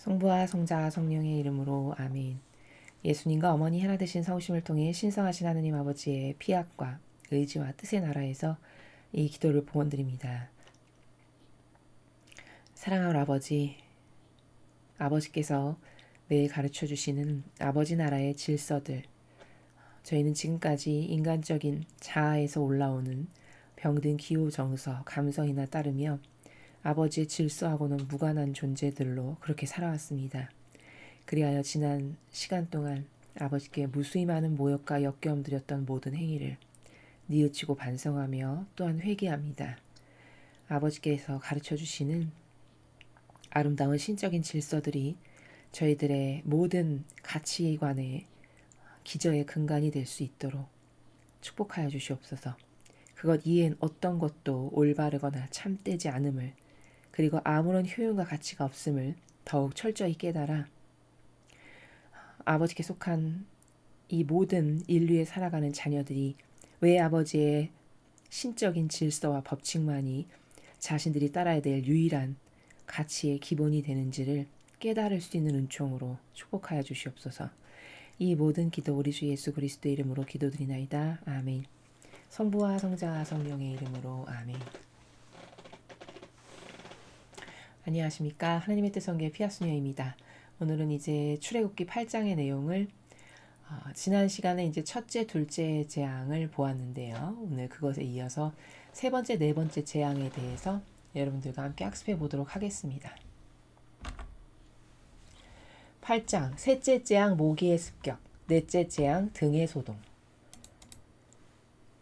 성부와 성자와 성령의 이름으로 아멘. 예수님과 어머니 하나 되신 성심을 통해 신성하신 하느님 아버지의 피약과 의지와 뜻의 나라에서 이 기도를 봉헌드립니다. 사랑하는 아버지, 아버지께서 매일 가르쳐 주시는 아버지 나라의 질서들, 저희는 지금까지 인간적인 자아에서 올라오는 병든 기호 정서, 감성이나 따르며 아버지의 질서하고는 무관한 존재들로 그렇게 살아왔습니다. 그리하여 지난 시간 동안 아버지께 무수히 많은 모욕과 역겨움 드렸던 모든 행위를 뉘우치고 반성하며 또한 회개합니다. 아버지께서 가르쳐 주시는 아름다운 신적인 질서들이 저희들의 모든 가치관의 기저의 근간이 될 수 있도록 축복하여 주시옵소서. 그것 이엔 어떤 것도 올바르거나 참되지 않음을, 그리고 아무런 효용과 가치가 없음을 더욱 철저히 깨달아 아버지께 속한 이 모든 인류에 살아가는 자녀들이 왜 아버지의 신적인 질서와 법칙만이 자신들이 따라야 될 유일한 가치의 기본이 되는지를 깨달을 수 있는 은총으로 축복하여 주시옵소서. 이 모든 기도 우리 주 예수 그리스도의 이름으로 기도드리나이다. 아멘. 성부와 성자와 성령의 이름으로 아멘. 안녕하십니까. 하나님의 뜻 성교의 피아수녀입니다. 오늘은 이제 출애굽기 8장의 내용을 지난 시간에 이제 첫째, 둘째 재앙을 보았는데요. 오늘 그것에 이어서 세 번째, 네 번째 재앙에 대해서 여러분들과 함께 학습해 보도록 하겠습니다. 8장, 셋째 재앙 모기의 습격, 넷째 재앙 등의 소동.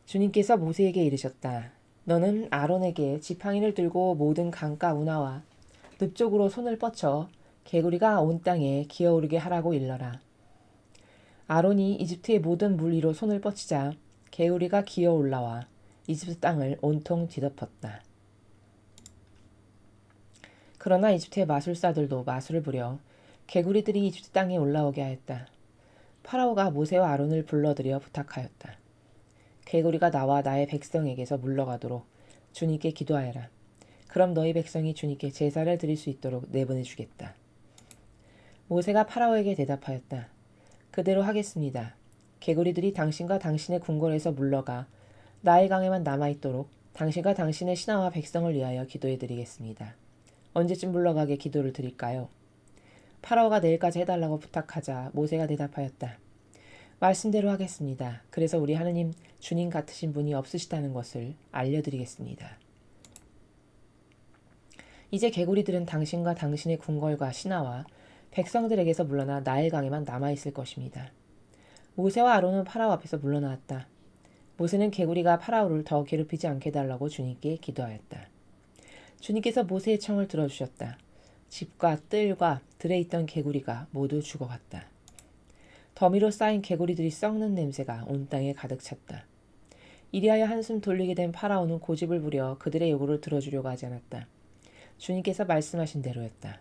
주님께서 모세에게 이르셨다. 너는 아론에게 지팡이를 들고 모든 강가 운하와 늪쪽으로 손을 뻗쳐 개구리가 온 땅에 기어오르게 하라고 일러라. 아론이 이집트의 모든 물 위로 손을 뻗치자 개구리가 기어 올라와 이집트 땅을 온통 뒤덮었다. 그러나 이집트의 마술사들도 마술을 부려 개구리들이 이집트 땅에 올라오게 하였다. 파라오가 모세와 아론을 불러들여 부탁하였다. 개구리가 나와 나의 백성에게서 물러가도록 주님께 기도하여라. 그럼 너희 백성이 주님께 제사를 드릴 수 있도록 내보내주겠다. 모세가 파라오에게 대답하였다. 그대로 하겠습니다. 개구리들이 당신과 당신의 궁궐에서 물러가 나일 강에만 남아있도록 당신과 당신의 신하와 백성을 위하여 기도해드리겠습니다. 언제쯤 물러가게 기도를 드릴까요? 파라오가 내일까지 해달라고 부탁하자 모세가 대답하였다. 말씀대로 하겠습니다. 그래서 우리 하느님 주님 같으신 분이 없으시다는 것을 알려드리겠습니다. 이제 개구리들은 당신과 당신의 궁궐과 신하와 백성들에게서 물러나 나일강에만 남아있을 것입니다. 모세와 아론은 파라오 앞에서 물러나왔다. 모세는 개구리가 파라오를 더 괴롭히지 않게 해달라고 주님께 기도하였다. 주님께서 모세의 청을 들어주셨다. 집과 뜰과 들에 있던 개구리가 모두 죽어갔다. 더미로 쌓인 개구리들이 썩는 냄새가 온 땅에 가득 찼다. 이리하여 한숨 돌리게 된 파라오는 고집을 부려 그들의 요구를 들어주려고 하지 않았다. 주님께서 말씀하신 대로였다.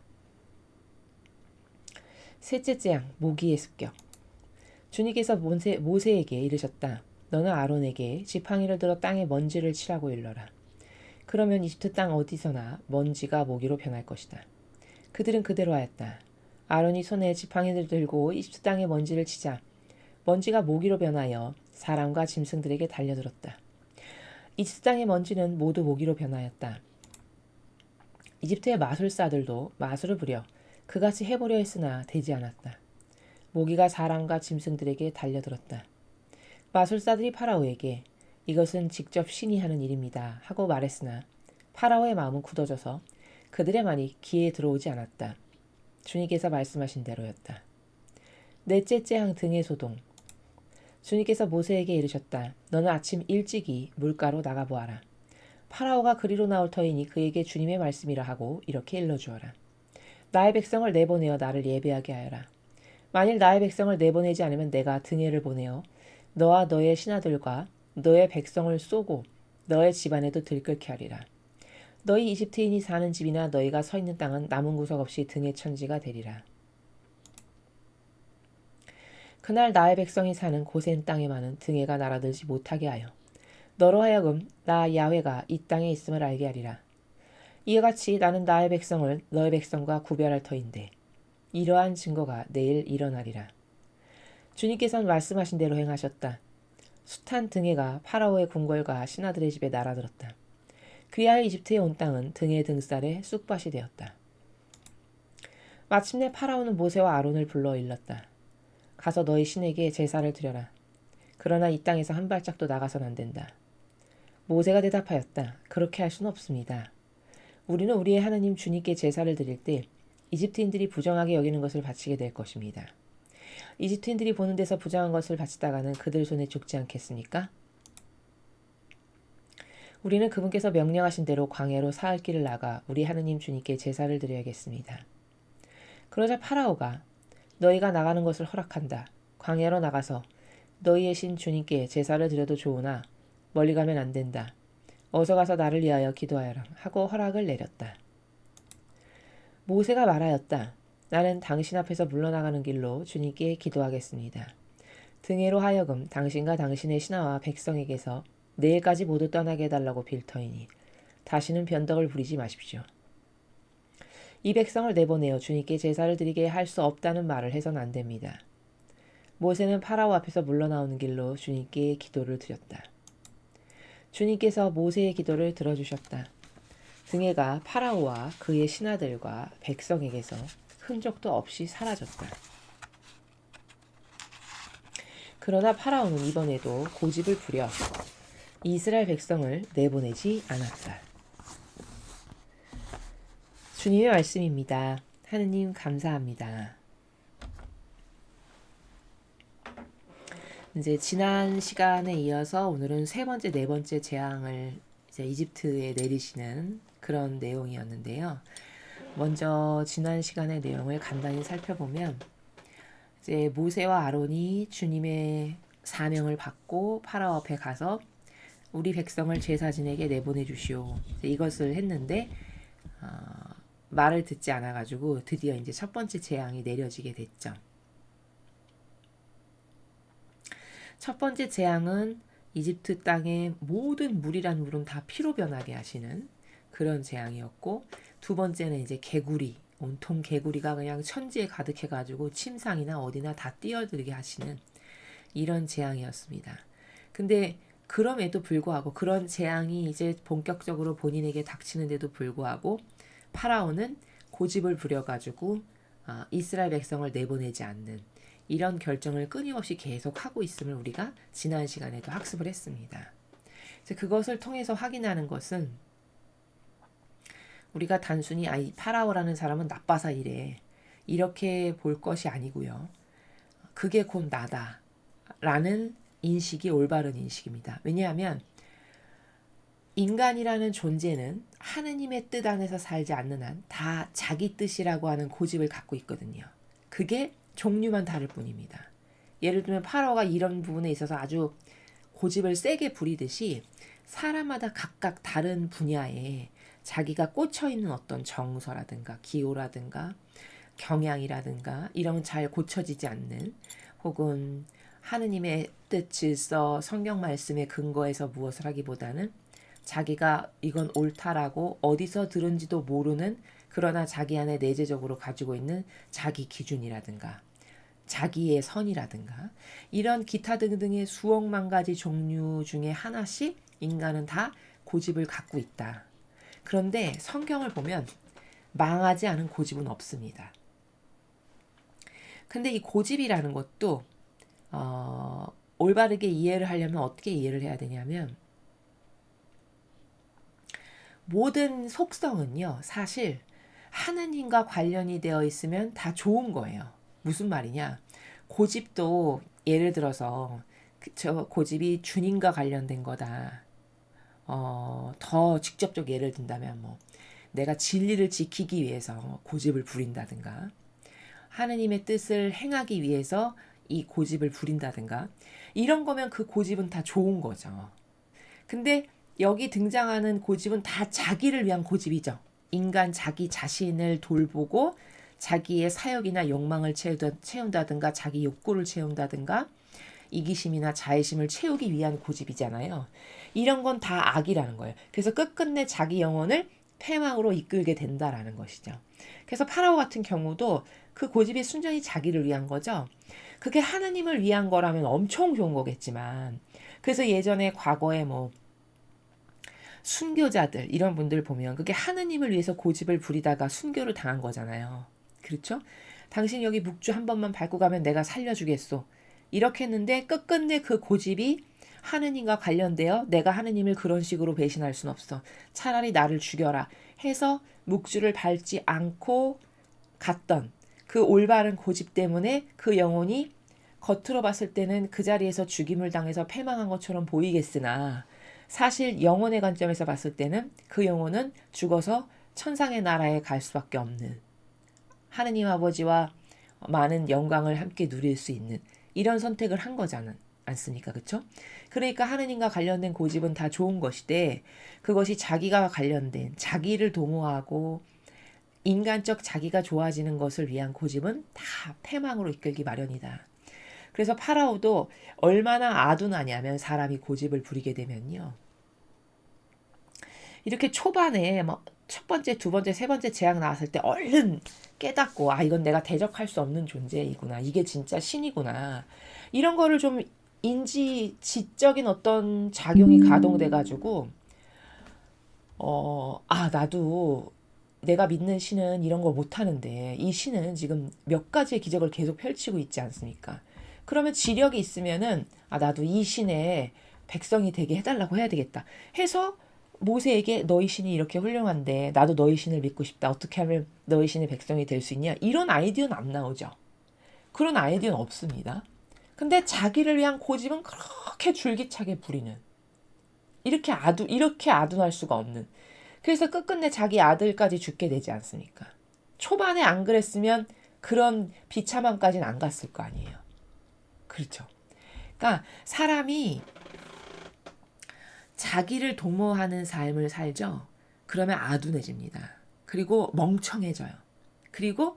셋째 재앙 모기의 습격. 주님께서 모세에게 이르셨다. 너는 아론에게 지팡이를 들어 땅에 먼지를 치라고 일러라. 그러면 이집트 땅 어디서나 먼지가 모기로 변할 것이다. 그들은 그대로 하였다. 아론이 손에 지팡이를 들고 이집트 땅에 먼지를 치자 먼지가 모기로 변하여 사람과 짐승들에게 달려들었다. 이집트 땅의 먼지는 모두 모기로 변하였다. 이집트의 마술사들도 마술을 부려 그같이 해보려 했으나 되지 않았다. 모기가 사람과 짐승들에게 달려들었다. 마술사들이 파라오에게 이것은 직접 신이 하는 일입니다 하고 말했으나 파라오의 마음은 굳어져서 그들의 말이 귀에 들어오지 않았다. 주님께서 말씀하신 대로였다. 넷째 재앙 등의 소동. 주님께서 모세에게 이르셨다. 너는 아침 일찍이 물가로 나가보아라. 파라오가 그리로 나올 터이니 그에게 주님의 말씀이라 하고 이렇게 일러주어라. 나의 백성을 내보내어 나를 예배하게 하여라. 만일 나의 백성을 내보내지 않으면 내가 등해를 보내어 너와 너의 신하들과 너의 백성을 쏘고 너의 집안에도 들끓게 하리라. 너희 이집트인이 사는 집이나 너희가 서 있는 땅은 남은 구석 없이 등의 천지가 되리라. 그날 나의 백성이 사는 고센 땅에만은 등해가 날아들지 못하게 하여 너로 하여금 나 야훼가 이 땅에 있음을 알게 하리라. 이와 같이 나는 나의 백성을 너의 백성과 구별할 터인데 이러한 증거가 내일 일어나리라. 주님께서는 말씀하신 대로 행하셨다. 숱한 등해가 파라오의 궁궐과 신하들의 집에 날아들었다. 그리하여 이집트에 온 땅은 등해 등살에 쑥밭이 되었다. 마침내 파라오는 모세와 아론을 불러 일렀다. 가서 너희 신에게 제사를 드려라. 그러나 이 땅에서 한 발짝도 나가선 안 된다. 모세가 대답하였다. 그렇게 할 수는 없습니다. 우리는 우리의 하나님 주님께 제사를 드릴 때 이집트인들이 부정하게 여기는 것을 바치게 될 것입니다. 이집트인들이 보는 데서 부정한 것을 바치다가는 그들 손에 죽지 않겠습니까? 우리는 그분께서 명령하신 대로 광야로 사흘 길을 나가 우리 하느님 주님께 제사를 드려야겠습니다. 그러자 파라오가 너희가 나가는 것을 허락한다. 광야로 나가서 너희의 신 주님께 제사를 드려도 좋으나 멀리 가면 안 된다. 어서 가서 나를 위하여 기도하여라 하고 허락을 내렸다. 모세가 말하였다. 나는 당신 앞에서 물러나가는 길로 주님께 기도하겠습니다. 등해로 하여금 당신과 당신의 신하와 백성에게서 내일까지 모두 떠나게 해달라고 빌 터이니 다시는 변덕을 부리지 마십시오. 이 백성을 내보내어 주님께 제사를 드리게 할 수 없다는 말을 해선 안 됩니다. 모세는 파라오 앞에서 물러나오는 길로 주님께 기도를 드렸다. 주님께서 모세의 기도를 들어주셨다. 등해가 파라오와 그의 신하들과 백성에게서 흔적도 없이 사라졌다. 그러나 파라오는 이번에도 고집을 부려 이스라엘 백성을 내보내지 않았다. 주님의 말씀입니다. 하느님 감사합니다. 이제 지난 시간에 이어서 오늘은 세 번째, 네 번째 재앙을 이제 이집트에 내리시는 그런 내용이었는데요. 먼저 지난 시간의 내용을 간단히 살펴보면 이제 모세와 아론이 주님의 사명을 받고 파라오 앞에 가서 우리 백성을 제사 지내게 내보내 주시오. 이것을 했는데 말을 듣지 않아 가지고 드디어 이제 첫 번째 재앙이 내려지게 됐죠. 첫 번째 재앙은 이집트 땅의 모든 물이란 물은 다 피로 변하게 하시는 그런 재앙이었고, 두 번째는 이제 개구리, 온통 개구리가 그냥 천지에 가득해가지고 침상이나 어디나 다 뛰어들게 하시는 이런 재앙이었습니다. 근데 그럼에도 불구하고 그런 재앙이 이제 본격적으로 본인에게 닥치는데도 불구하고 파라오는 고집을 부려가지고 이스라엘 백성을 내보내지 않는 이런 결정을 끊임없이 계속하고 있음을 우리가 지난 시간에도 학습을 했습니다. 그것을 통해서 확인하는 것은 우리가 단순히 파라오라는 사람은 나빠서 이래 이렇게 볼 것이 아니고요. 그게 곧 나다 라는 인식이 올바른 인식입니다. 왜냐하면 인간이라는 존재는 하느님의 뜻 안에서 살지 않는 한 다 자기 뜻이라고 하는 고집을 갖고 있거든요. 그게 종류만 다를 뿐입니다. 예를 들면 파라오가 이런 부분에 있어서 아주 고집을 세게 부리듯이 사람마다 각각 다른 분야에 자기가 꽂혀있는 어떤 정서라든가 기호라든가 경향이라든가 이런 잘 고쳐지지 않는, 혹은 하느님의 뜻, 질서, 성경 말씀의 근거에서 무엇을 하기보다는 자기가 이건 옳다라고 어디서 들은지도 모르는, 그러나 자기 안에 내재적으로 가지고 있는 자기 기준이라든가 자기의 선이라든가 이런 기타 등등의 수억만 가지 종류 중에 하나씩 인간은 다 고집을 갖고 있다. 그런데 성경을 보면 망하지 않은 고집은 없습니다. 근데 이 고집이라는 것도 올바르게 이해를 하려면 어떻게 이해를 해야 되냐면, 모든 속성은요 사실 하느님과 관련이 되어 있으면 다 좋은 거예요. 무슨 말이냐, 고집도 예를 들어서 저 고집이 주님과 관련된 거다. 더 직접적 예를 든다면 내가 진리를 지키기 위해서 고집을 부린다든가, 하느님의 뜻을 행하기 위해서 이 고집을 부린다든가, 이런 거면 그 고집은 다 좋은 거죠. 근데 여기 등장하는 고집은 다 자기를 위한 고집이죠. 인간 자기 자신을 돌보고 자기의 사욕이나 욕망을 채운다든가 자기 욕구를 채운다든가 이기심이나 자애심을 채우기 위한 고집이잖아요. 이런 건 다 악이라는 거예요. 그래서 끝끝내 자기 영혼을 패망으로 이끌게 된다라는 것이죠. 그래서 파라오 같은 경우도 그 고집이 순전히 자기를 위한 거죠. 그게 하느님을 위한 거라면 엄청 좋은 거겠지만, 그래서 예전에 과거에 뭐 순교자들 이런 분들 보면 그게 하느님을 위해서 고집을 부리다가 순교를 당한 거잖아요. 그렇죠? 당신 여기 묵주 한 번만 밟고 가면 내가 살려주겠소. 이렇게 했는데 끝끝내 그 고집이 하느님과 관련되어 내가 하느님을 그런 식으로 배신할 순 없어. 차라리 나를 죽여라 해서 묵주를 밟지 않고 갔던 그 올바른 고집 때문에 그 영혼이 겉으로 봤을 때는 그 자리에서 죽임을 당해서 패망한 것처럼 보이겠으나 사실 영혼의 관점에서 봤을 때는 그 영혼은 죽어서 천상의 나라에 갈 수밖에 없는, 하느님 아버지와 많은 영광을 함께 누릴 수 있는 이런 선택을 한 거잖아 않습니까? 그렇죠? 그러니까 하느님과 관련된 고집은 다 좋은 것이되 그것이 자기가 관련된 자기를 도모하고 인간적 자기가 좋아지는 것을 위한 고집은 다 패망으로 이끌기 마련이다. 그래서 파라오도 얼마나 아둔하냐면 사람이 고집을 부리게 되면요. 이렇게 초반에 뭐 첫 번째, 두 번째, 세 번째 재앙 나왔을 때 얼른 깨닫고 아 이건 내가 대적할 수 없는 존재이구나. 이게 진짜 신이구나. 이런 거를 좀 인지 지적인 어떤 작용이 가동돼 가지고 나도 내가 믿는 신은 이런 거 못하는데 이 신은 지금 몇 가지의 기적을 계속 펼치고 있지 않습니까? 그러면 지력이 있으면은 나도 이 신의 백성이 되게 해달라고 해야 되겠다 해서 모세에게 너희 신이 이렇게 훌륭한데 나도 너희 신을 믿고 싶다. 어떻게 하면 너희 신의 백성이 될 수 있냐? 이런 아이디어는 안 나오죠. 그런 아이디어는 없습니다. 근데 자기를 위한 고집은 그렇게 줄기차게 부리는, 이렇게 아둔할 수가 없는, 그래서 끝끝내 자기 아들까지 죽게 되지 않습니까? 초반에 안 그랬으면 그런 비참함까지는 안 갔을 거 아니에요. 그렇죠. 그러니까 사람이 자기를 도모하는 삶을 살죠. 그러면 아둔해집니다. 그리고 멍청해져요. 그리고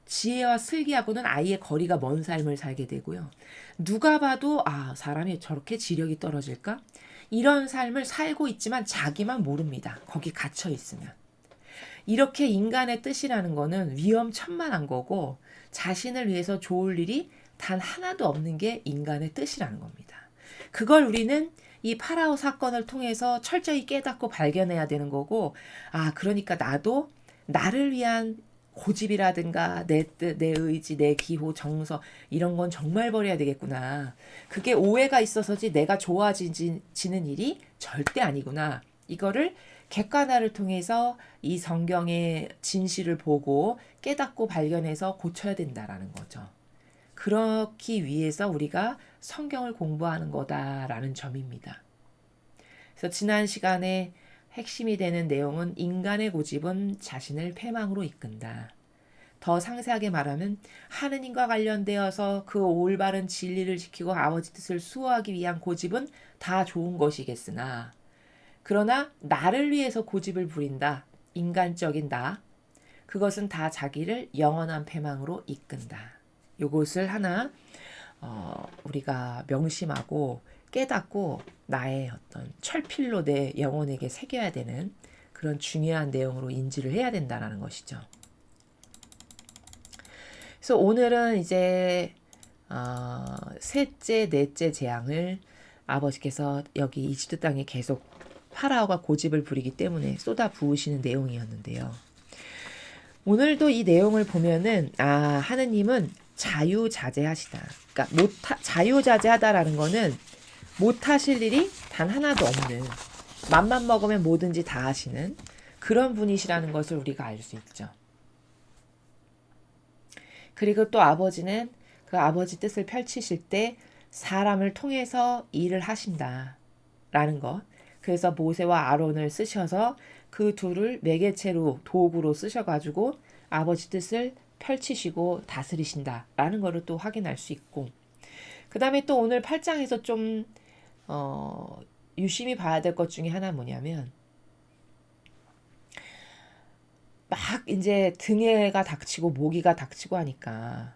지혜와 슬기하고는 아예 거리가 먼 삶을 살게 되고요. 누가 봐도 사람이 저렇게 지력이 떨어질까? 이런 삶을 살고 있지만 자기만 모릅니다. 거기 갇혀 있으면. 이렇게 인간의 뜻이라는 거는 위험천만한 거고 자신을 위해서 좋을 일이 단 하나도 없는 게 인간의 뜻이라는 겁니다. 그걸 우리는 이 파라오 사건을 통해서 철저히 깨닫고 발견해야 되는 거고, 그러니까 나도 나를 위한 고집이라든가 내 뜻, 내 의지, 내 기호, 정서 이런 건 정말 버려야 되겠구나. 그게 오해가 있어서지 내가 좋아지는 일이 절대 아니구나. 이거를 객관화를 통해서 이 성경의 진실을 보고 깨닫고 발견해서 고쳐야 된다라는 거죠. 그렇기 위해서 우리가 성경을 공부하는 거다라는 점입니다. 그래서 지난 시간에 핵심이 되는 내용은 인간의 고집은 자신을 패망으로 이끈다. 더 상세하게 말하면 하느님과 관련되어서 그 올바른 진리를 지키고 아버지 뜻을 수호하기 위한 고집은 다 좋은 것이겠으나 그러나 나를 위해서 고집을 부린다. 인간적인 나. 그것은 다 자기를 영원한 패망으로 이끈다. 요것을 하나 우리가 명심하고 깨닫고 나의 어떤 철필로 내 영혼에게 새겨야 되는 그런 중요한 내용으로 인지를 해야 된다는 것이죠. 그래서 오늘은 이제 셋째, 넷째 재앙을 아버지께서 여기 이집트 땅에 계속 파라오가 고집을 부리기 때문에 쏟아 부으시는 내용이었는데요. 오늘도 이 내용을 보면은 하느님은 자유자재하시다. 그러니까 자유자재하다라는 거는 못하실 일이 단 하나도 없는, 맘만 먹으면 뭐든지 다 하시는 그런 분이시라는 것을 우리가 알 수 있죠. 그리고 또 아버지는 그 아버지 뜻을 펼치실 때 사람을 통해서 일을 하신다라는 것. 그래서 모세와 아론을 쓰셔서 그 둘을 매개체로 도구로 쓰셔가지고 아버지 뜻을 펼치시고 다스리신다라는 것을 또 확인할 수 있고, 그 다음에 또 오늘 8장에서 좀 유심히 봐야 될 것 중에 하나 뭐냐면 막 이제 등해가 닥치고 모기가 닥치고 하니까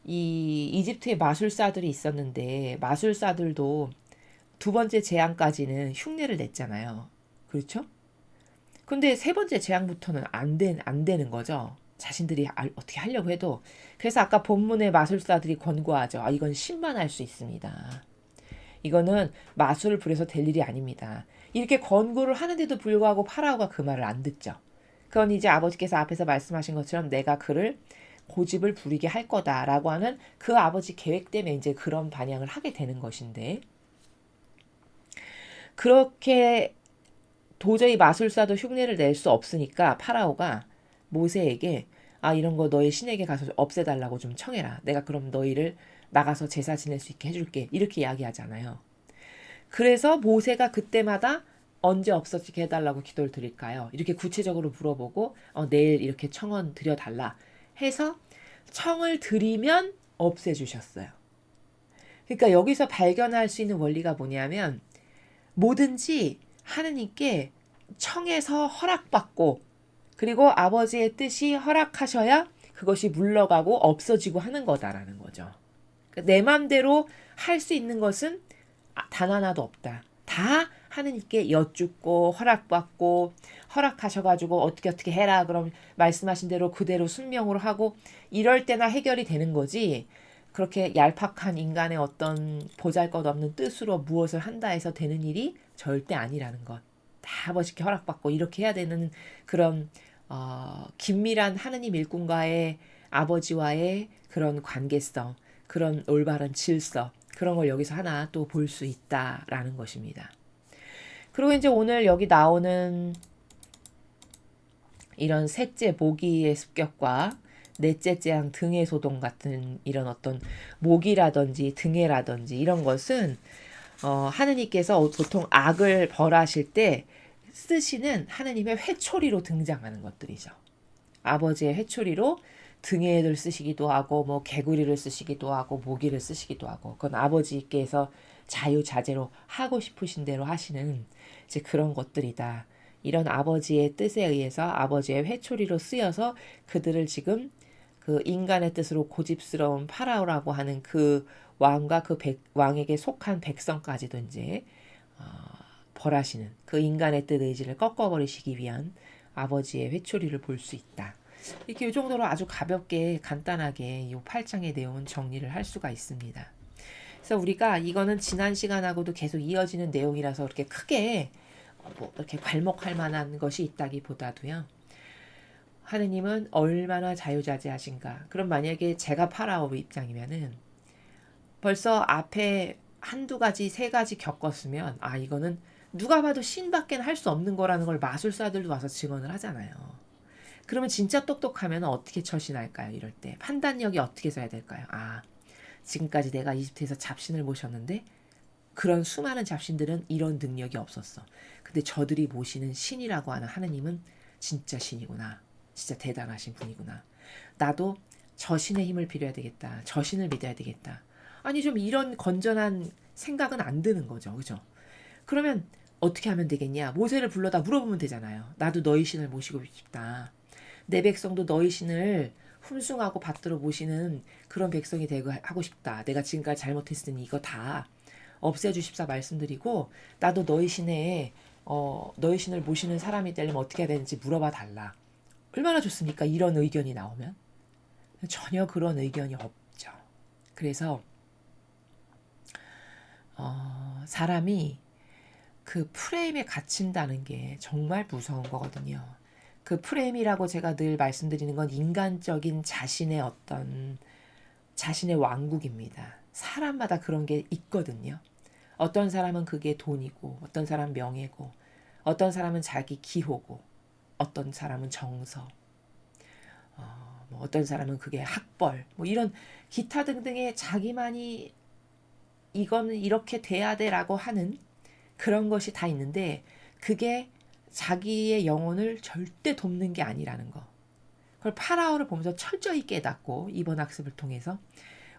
이 이집트에 마술사들이 있었는데 마술사들도 두 번째 재앙까지는 흉내를 냈잖아요. 그렇죠? 근데 세 번째 재앙부터는 안 되는 거죠. 자신들이 어떻게 하려고 해도. 그래서 아까 본문의 마술사들이 권고하죠. 이건 신만할 수 있습니다. 이거는 마술을 부려서 될 일이 아닙니다. 이렇게 권고를 하는데도 불구하고 파라오가 그 말을 안 듣죠. 그건 이제 아버지께서 앞에서 말씀하신 것처럼 내가 그를 고집을 부리게 할 거다라고 하는 그 아버지 계획 때문에 이제 그런 반향을 하게 되는 것인데, 그렇게 도저히 마술사도 흉내를 낼 수 없으니까 파라오가 모세에게 이런 거 너희 신에게 가서 없애달라고 좀 청해라. 내가 그럼 너희를 나가서 제사 지낼 수 있게 해줄게. 이렇게 이야기하잖아요. 그래서 모세가 그때마다 언제 없어지게 해달라고 기도를 드릴까요? 이렇게 구체적으로 물어보고 내일 이렇게 청원 드려달라 해서 청을 드리면 없애주셨어요. 그러니까 여기서 발견할 수 있는 원리가 뭐냐면 뭐든지 하느님께 청해서 허락받고 그리고 아버지의 뜻이 허락하셔야 그것이 물러가고 없어지고 하는 거다라는 거죠. 그러니까 내 맘대로 할 수 있는 것은 단 하나도 없다. 다 하느님께 여쭙고 허락받고 허락하셔가지고 어떻게 해라 그럼 말씀하신 대로 그대로 순명으로 하고 이럴 때나 해결이 되는 거지, 그렇게 얄팍한 인간의 어떤 보잘것없는 뜻으로 무엇을 한다 해서 되는 일이 절대 아니라는 것. 다 아버지께 허락받고 이렇게 해야 되는 그런 긴밀한 하느님 일꾼과의 아버지와의 그런 관계성, 그런 올바른 질서, 그런 걸 여기서 하나 또 볼 수 있다라는 것입니다. 그리고 이제 오늘 여기 나오는 이런 셋째 모기의 습격과 넷째 재앙 등의 소동 같은 이런 어떤 모기라든지 등해라든지 이런 것은 하느님께서 보통 악을 벌하실 때 쓰시는 하느님의 회초리로 등장하는 것들이죠. 아버지의 회초리로 등해를 쓰시기도 하고 뭐 개구리를 쓰시기도 하고 모기를 쓰시기도 하고, 그건 아버지께서 자유자재로 하고 싶으신 대로 하시는 이제 그런 것들이다. 이런 아버지의 뜻에 의해서 아버지의 회초리로 쓰여서 그들을 지금 그 인간의 뜻으로 고집스러운 파라오라고 하는 그 왕과 그 왕에게 속한 백성까지도 이제 벌하시는 그 인간의 뜻 의지를 꺾어버리시기 위한 아버지의 회초리를 볼 수 있다. 이렇게 이 정도로 아주 가볍게 간단하게 이 8장의 내용은 정리를 할 수가 있습니다. 그래서 우리가 이거는 지난 시간하고도 계속 이어지는 내용이라서 그렇게 크게 이렇게 괄목할 만한 것이 있다기보다도요. 하느님은 얼마나 자유자재하신가. 그럼 만약에 제가 파라오 입장이면은 벌써 앞에 한두 가지, 세 가지 겪었으면 이거는 누가 봐도 신밖에는 할 수 없는 거라는 걸 마술사들도 와서 증언을 하잖아요. 그러면 진짜 똑똑하면 어떻게 처신할까요? 이럴 때 판단력이 어떻게 써야 될까요? 지금까지 내가 이집트에서 잡신을 모셨는데 그런 수많은 잡신들은 이런 능력이 없었어. 근데 저들이 모시는 신이라고 하는 하느님은 진짜 신이구나. 진짜 대단하신 분이구나. 나도 저 신의 힘을 빌어야 되겠다. 저 신을 믿어야 되겠다. 좀 이런 건전한 생각은 안 드는 거죠. 그죠? 그러면 어떻게 하면 되겠냐? 모세를 불러다 물어보면 되잖아요. 나도 너희 신을 모시고 싶다. 내 백성도 너희 신을 훔숭하고 받들어 모시는 그런 백성이 되고 하고 싶다. 내가 지금까지 잘못했으니 이거 다 없애주십사 말씀드리고 나도 너희 신의 너희 신을 모시는 사람이 되려면 어떻게 해야 되는지 물어봐 달라. 얼마나 좋습니까? 이런 의견이 나오면. 전혀 그런 의견이 없죠. 그래서 사람이 그 프레임에 갇힌다는 게 정말 무서운 거거든요. 그 프레임이라고 제가 늘 말씀드리는 건 인간적인 자신의 왕국입니다. 사람마다 그런 게 있거든요. 어떤 사람은 그게 돈이고, 어떤 사람은 명예고, 어떤 사람은 자기 기호고, 어떤 사람은 정서, 어떤 사람은 그게 학벌, 이런 기타 등등의 자기만이 이거는 이렇게 돼야 돼라고 하는 그런 것이 다 있는데 그게 자기의 영혼을 절대 돕는 게 아니라는 거. 그걸 파라오를 보면서 철저히 깨닫고 이번 학습을 통해서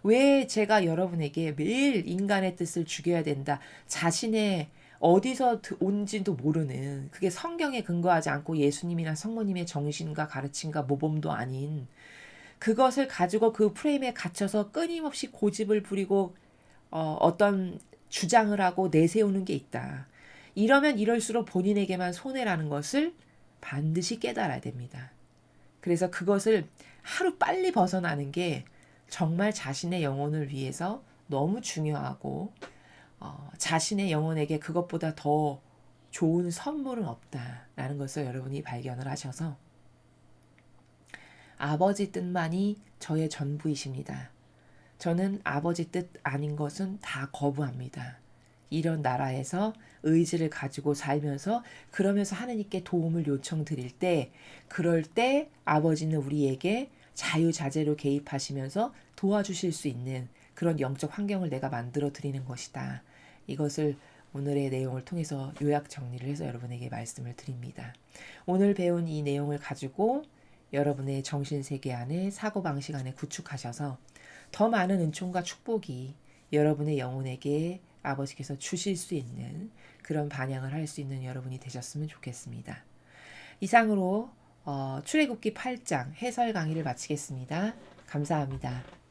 왜 제가 여러분에게 매일 인간의 뜻을 죽여야 된다. 자신의 어디서 온지도 모르는, 그게 성경에 근거하지 않고 예수님이나 성모님의 정신과 가르침과 모범도 아닌 그것을 가지고 그 프레임에 갇혀서 끊임없이 고집을 부리고 어떤 주장을 하고 내세우는 게 있다. 이러면 이럴수록 본인에게만 손해라는 것을 반드시 깨달아야 됩니다. 그래서 그것을 하루 빨리 벗어나는 게 정말 자신의 영혼을 위해서 너무 중요하고 자신의 영혼에게 그것보다 더 좋은 선물은 없다라는 것을 여러분이 발견을 하셔서 아버지 뜻만이 저의 전부이십니다. 저는 아버지 뜻 아닌 것은 다 거부합니다. 이런 나라에서 의지를 가지고 살면서 그러면서 하느님께 도움을 요청드릴 때 그럴 때 아버지는 우리에게 자유자재로 개입하시면서 도와주실 수 있는 그런 영적 환경을 내가 만들어 드리는 것이다. 이것을 오늘의 내용을 통해서 요약 정리를 해서 여러분에게 말씀을 드립니다. 오늘 배운 이 내용을 가지고 여러분의 정신세계 안에 사고방식 안에 구축하셔서 더 많은 은총과 축복이 여러분의 영혼에게 아버지께서 주실 수 있는 그런 반향을 할 수 있는 여러분이 되셨으면 좋겠습니다. 이상으로 출애굽기 8장 해설 강의를 마치겠습니다. 감사합니다.